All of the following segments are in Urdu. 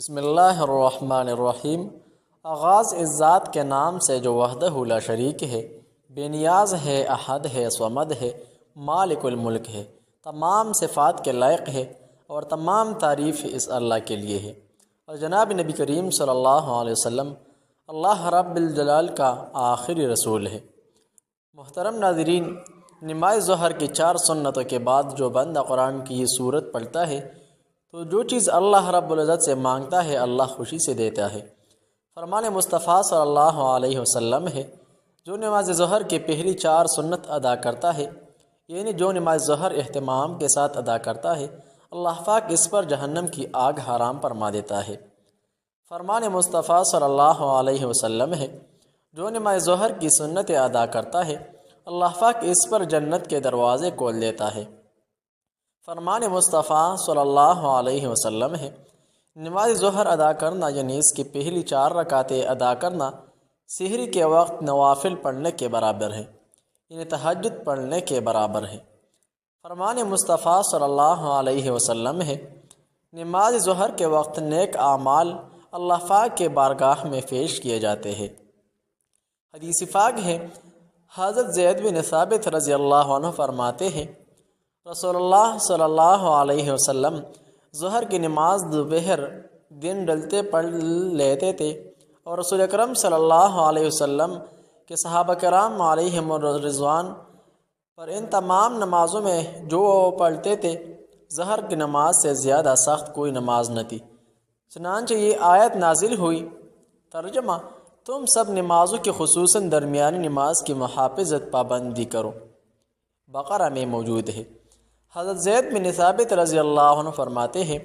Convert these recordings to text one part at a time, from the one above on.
بسم اللہ الرحمن الرحیم۔ آغاز اس ذات کے نام سے جو وحدہ لا شریک ہے، بے نیاز ہے، احد ہے، صمد ہے، مالک الملک ہے، تمام صفات کے لائق ہے اور تمام تعریف اس اللہ کے لیے ہے۔ اور جناب نبی کریم صلی اللہ علیہ وسلم اللہ رب الجلال کا آخری رسول ہے۔ محترم ناظرین، نماز ظہر کی 4 سنتوں کے بعد جو بندہ قرآن کی یہ سورت پڑھتا ہے تو جو چیز اللہ رب العزت سے مانگتا ہے اللہ خوشی سے دیتا ہے۔ فرمان مصطفیٰ صلی اللہ علیہ وسلم ہے، جو نماز ظہر کی پہلی 4 سنت ادا کرتا ہے، یعنی جو نماز ظہر اہتمام کے ساتھ ادا کرتا ہے، اللہ پاک اس پر جہنم کی آگ حرام فرما دیتا ہے۔ فرمان مصطفیٰ صلی اللہ علیہ وسلم ہے، جو نماز ظہر کی سنت ادا کرتا ہے، اللہ پاک اس پر جنت کے دروازے کھول دیتا ہے۔ فرمان مصطفیٰ صلی اللہ علیہ وسلم ہے، نماز ظہر ادا کرنا یعنی اس کی پہلی 4 رکعتیں ادا کرنا سحری کے وقت نوافل پڑھنے کے برابر ہے، یعنی تہجد پڑھنے کے برابر ہے۔ فرمان مصطفیٰ صلی اللہ علیہ وسلم ہے، نماز ظہر کے وقت نیک اعمال اللہ پاک کے بارگاہ میں پیش کیے جاتے ہیں۔ حدیث پاک ہے، حضرت زید بن ثابت رضی اللہ عنہ فرماتے ہیں، رسول اللہ صلی اللہ علیہ وسلم ظہر کی نماز دوپہر دن ڈلتے پڑھ لیتے تھے، اور رسول اکرم صلی اللہ علیہ وسلم کے صحابہ کرام علیہم الرضوان پر ان تمام نمازوں میں جو پڑھتے تھے، ظہر کی نماز سے زیادہ سخت کوئی نماز نہ تھی۔ چنانچہ یہ آیت نازل ہوئی۔ ترجمہ: تم سب نمازوں کی خصوصاً درمیانی نماز کی محافظت پابندی کرو۔ بقرہ میں موجود ہے۔ حضرت زید بن ثابت رضی اللہ عنہ فرماتے ہیں،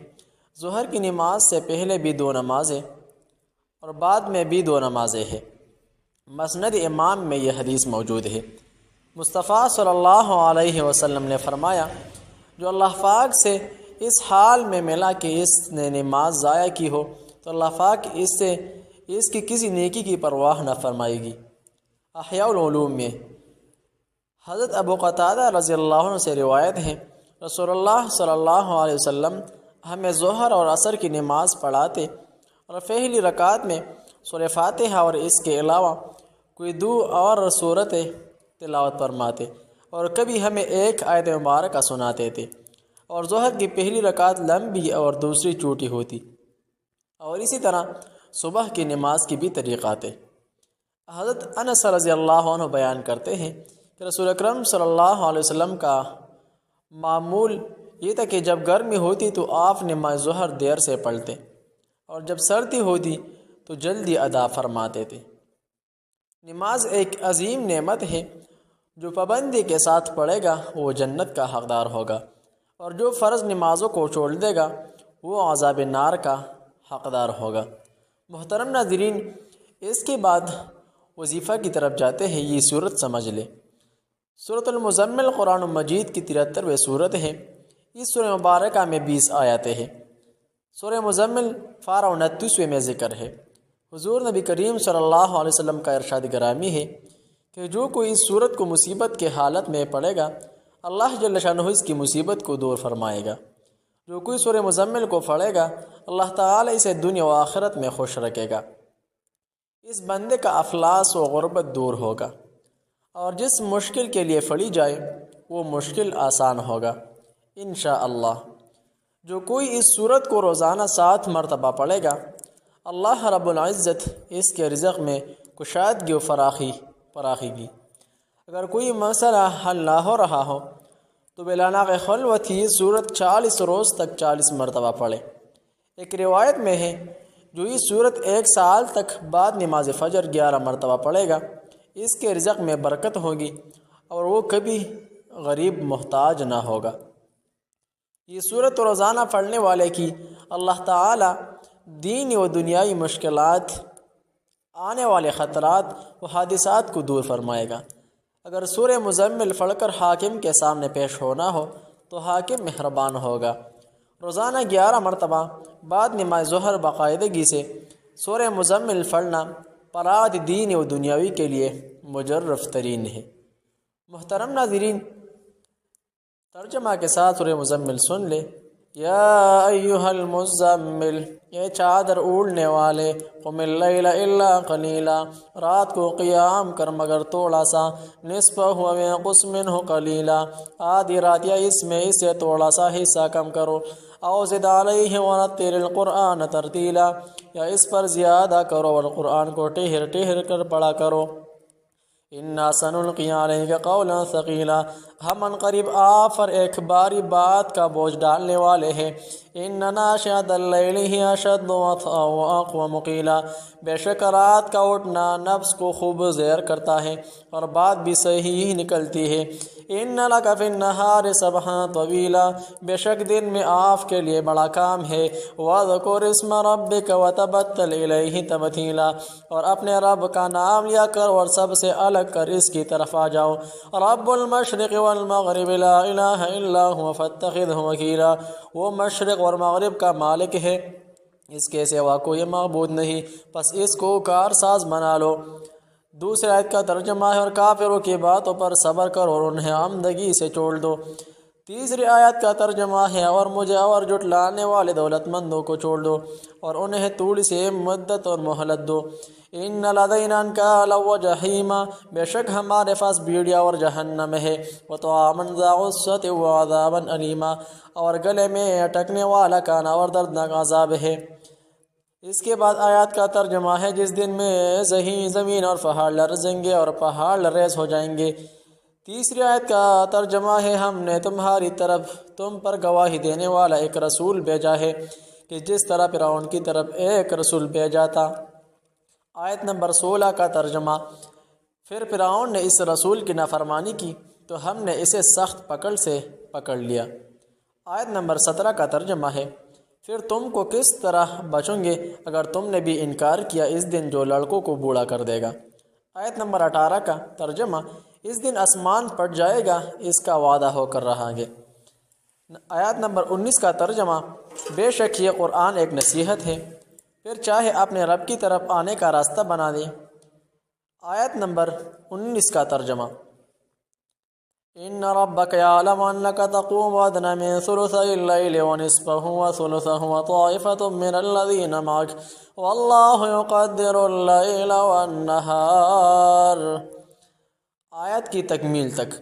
ظہر کی نماز سے پہلے بھی 2 نمازیں اور بعد میں بھی 2 نمازیں ہیں۔ مسند امام میں یہ حدیث موجود ہے۔ مصطفیٰ صلی اللہ علیہ وسلم نے فرمایا، جو اللہ پاک سے اس حال میں ملا کہ اس نے نماز ضائع کی ہو تو اللہ پاک اس کی کسی نیکی کی پرواہ نہ فرمائے گی۔ احیاء العلوم میں حضرت ابو قتادہ رضی اللہ عنہ سے روایت ہے، رسول اللہ صلی اللہ علیہ وسلم ہمیں ظہر اور عصر کی نماز پڑھاتے اور پہلی رکعت میں سورہ فاتحہ اور اس کے علاوہ کوئی 2 اور سورتیں تلاوت فرماتے، اور کبھی ہمیں ایک آیت مبارکہ سناتے تھے، اور ظہر کی پہلی رکعت لمبی اور دوسری چھوٹی ہوتی، اور اسی طرح صبح کی نماز کی بھی طریقات ہے۔ حضرت انس رضی اللہ عنہ بیان کرتے ہیں کہ رسول اکرم صلی اللہ علیہ وسلم کا معمول یہ تھا کہ جب گرمی ہوتی تو آپ نماز ظہر دیر سے پڑھتے، اور جب سردی ہوتی تو جلدی ادا فرماتے تھے۔ نماز ایک عظیم نعمت ہے، جو پابندی کے ساتھ پڑھے گا وہ جنت کا حقدار ہوگا، اور جو فرض نمازوں کو چھوڑ دے گا وہ عذاب نار کا حقدار ہوگا۔ محترم ناظرین، اس کے بعد وظیفہ کی طرف جاتے ہیں۔ یہ سورت سمجھ لیں۔ سورۃ المزمل قرآن مجید کی 73ویں سورت ہے۔ اس سورہ مبارکہ میں 20 آیاتیں ہیں۔ سورہ مزمل پارہ 29 میں ذکر ہے۔ حضور نبی کریم صلی اللہ علیہ وسلم کا ارشاد گرامی ہے کہ جو کوئی اس سورت کو مصیبت کے حالت میں پڑھے گا، اللہ جل شانہ اس کی مصیبت کو دور فرمائے گا۔ جو کوئی سورہ مزمل کو پڑھے گا، اللہ تعالی اسے دنیا و آخرت میں خوش رکھے گا۔ اس بندے کا افلاس و غربت دور ہوگا، اور جس مشکل کے لیے پڑھی جائے وہ مشکل آسان ہوگا انشاءاللہ۔ جو کوئی اس سورت کو روزانہ 7 مرتبہ پڑھے گا، اللہ رب العزت اس کے رزق میں کشادگی و فراخی گی۔ اگر کوئی مسئلہ حل نہ ہو رہا ہو تو بلاناغ خلوت ہی سورت 40 روز تک 40 مرتبہ پڑھے۔ ایک روایت میں ہے، جو یہ سورت 1 سال تک بعد نماز فجر 11 مرتبہ پڑھے گا، اس کے رزق میں برکت ہوگی اور وہ کبھی غریب محتاج نہ ہوگا۔ یہ سورت روزانہ پڑھنے والے کی اللہ تعالی دینی و دنیائی مشکلات، آنے والے خطرات و حادثات کو دور فرمائے گا۔ اگر سورہ مزمل پڑھ کر حاکم کے سامنے پیش ہونا ہو تو حاکم مہربان ہوگا۔ روزانہ 11 مرتبہ بعد نماز ظہر باقاعدگی سے سورہ مزمل پڑھنا پراد دین و دنیاوی کے لیے مجرف ترین ہے۔ محترم ناظرین، ترجمہ کے ساتھ سورہ مزمل سن لے۔ یا ایہا المزمل، یہ چادر اوڑھنے والے، قم اللیل الا قلیلا، رات کو قیام کر مگر تھوڑا سا، نصفہ و انقص منہ قلیلا، آدھی رات یا اس میں اسے تھوڑا سا حصہ کم کرو، او زد علیہ ورتل القرآن ترتیلا، یا اس پر زیادہ کرو اور قرآن کو ٹہر ٹہر کر پڑھا کرو۔ انا سنلقی علیک قولا ثقیلا، ہم عنقریب آپ پر ایک باری بات کا بوجھ ڈالنے والے ہیں۔ ان ناشئۃ اللیل ہی اشد وطئا واقوم قیلا، بے شک رات کا اٹھنا نفس کو خوب زیر کرتا ہے اور بات بھی صحیح نکلتی ہے۔ ان لک فی النہار سبحا طویلا، بے شک دن میں آپ کے لیے بڑا کام ہے۔ وذکر اسم ربک وتبتل الیہ تبتیلا، اور اپنے رب کا نام لیا کر اور سب سے الگ کر اس کی طرف آ جاؤ۔ رب المشرق والمغرب لا الہ الا هو فاتخذہ وکیلا، وہ مشرق اور مغرب کا مالک ہے، اس کے سوا کوئی معبود نہیں، پس اس کو کارساز بنا لو۔ دوسری آیت کا ترجمہ ہے اور کافروں کی باتوں پر صبر کرو اور انہیں عمدگی سے چھوڑ دو۔ تیسری آیت کا ترجمہ ہے اور مجھے اور جھٹلانے والے دولت مندوں کو چھوڑ دو اور انہیں تھوڑی سی مدت اور مہلت دو۔ ان لدینا انکالا وجحیما، بے شک ہمارے پاس بیڑیا اور جہنم ہے، وطعاما ذا غصۃ وعذابا الیما، اور گلے میں اٹکنے والا کانا اور دردناک عذاب ہے۔ اس کے بعد آیات کا ترجمہ ہے جس دن میں زمین اور پہاڑ لرزیں گے اور پہاڑ لریز ہو جائیں گے۔ تیسری آیت کا ترجمہ ہے ہم نے تمہاری طرف تم پر گواہی دینے والا ایک رسول بھیجا ہے کہ جس طرح فرعون کی طرف ایک رسول بھیجا تھا۔ آیت نمبر 16 کا ترجمہ، پھر فرعون نے اس رسول کی نافرمانی کی تو ہم نے اسے سخت پکڑ سے پکڑ لیا۔ آیت نمبر 17 کا ترجمہ ہے، پھر تم کو کس طرح بچوں گے اگر تم نے بھی انکار کیا اس دن جو لڑکوں کو بوڑھا کر دے گا۔ آیت نمبر 18 کا ترجمہ، اس دن آسمان پھٹ جائے گا، اس کا وعدہ ہو کر رہا گے۔ آیت نمبر 19 کا ترجمہ، بے شک یہ قرآن ایک نصیحت ہے، پھر چاہے اپنے رب کی طرف آنے کا راستہ بنا دے۔ آیت نمبر 19 کا ترجمہ، ان ربک یعلم انک تقوم ادنی من ثلثی اللیل ونصفہ وثلثہ وطائفۃ من الذین معک واللہ یقدر اللیل والنہار۔ آیت کی تکمیل تک،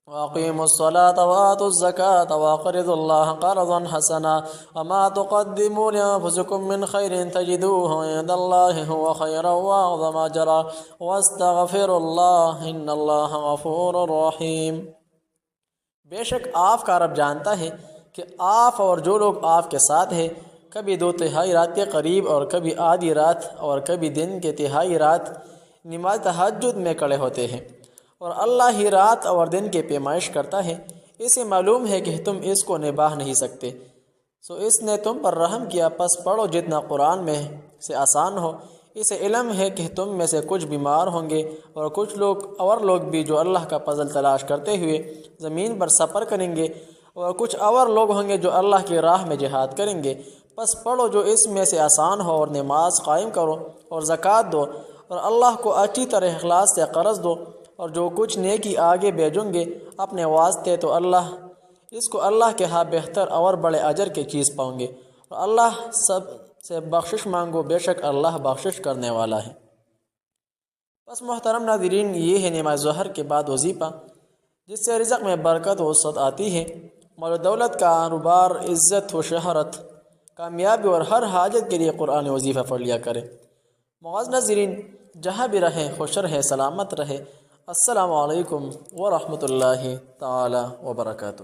وَأَقِيمُوا الصَّلَاةَ وَآتُوا الزَّكَاةَ وَأَقْرِضُوا اللَّهَ قَرْضًا حَسَنًا وَمَا تُقَدِّمُوا لِأَنفُسِكُم مِّنْ خَيْرٍ تَجِدُوهُ عِندَ اللَّهِ هُوَ خَيْرًا وَأَعْظَمَ أَجْرًا وَاسْتَغْفِرُوا اللَّهَ إِنَّ اللَّهَ غَفُورٌ رَّحِيمٌ۔ بے شک آپ کا رب جانتا ہے کہ آپ اور جو لوگ آپ کے ساتھ ہیں کبھی 2/3 رات کے قریب اور کبھی آدھی رات اور کبھی دن کے 1/3 رات نماز تہجد میں کھڑے ہوتے ہیں، اور اللہ ہی رات اور دن کی پیمائش کرتا ہے۔ اسے معلوم ہے کہ تم اس کو نبھا نہیں سکتے، سو اس نے تم پر رحم کیا، پس پڑھو جتنا قرآن میں سے آسان ہو۔ اسے علم ہے کہ تم میں سے کچھ بیمار ہوں گے اور کچھ لوگ بھی جو اللہ کا فضل تلاش کرتے ہوئے زمین پر سفر کریں گے، اور کچھ اور لوگ ہوں گے جو اللہ کی راہ میں جہاد کریں گے۔ پس پڑھو جو اس میں سے آسان ہو اور نماز قائم کرو اور زکوٰۃ دو اور اللہ کو اچھی طرح اخلاص سے قرض دو، اور جو کچھ نیکی آگے بھیجوں گے اپنے واسطے تو اس کو اللہ کے ہاں بہتر اور بڑے اجر کی چیز پاؤں گے، اور اللہ سب سے بخشش مانگو، بے شک اللہ بخشش کرنے والا ہے۔ بس محترم ناظرین، یہ ہے نماز ظہر کے بعد وظیفہ، جس سے رزق میں برکت و وسعت آتی ہے، مال و دولت، کاروبار، عزت و شہرت، کامیابی اور ہر حاجت کے لیے قرآن وظیفہ پڑھ لیا کریں۔ معزز ناظرین، جہاں بھی رہیں خوش رہیں، سلامت رہیں۔ السلام علیکم ورحمۃ اللہ تعالی وبرکاتہ۔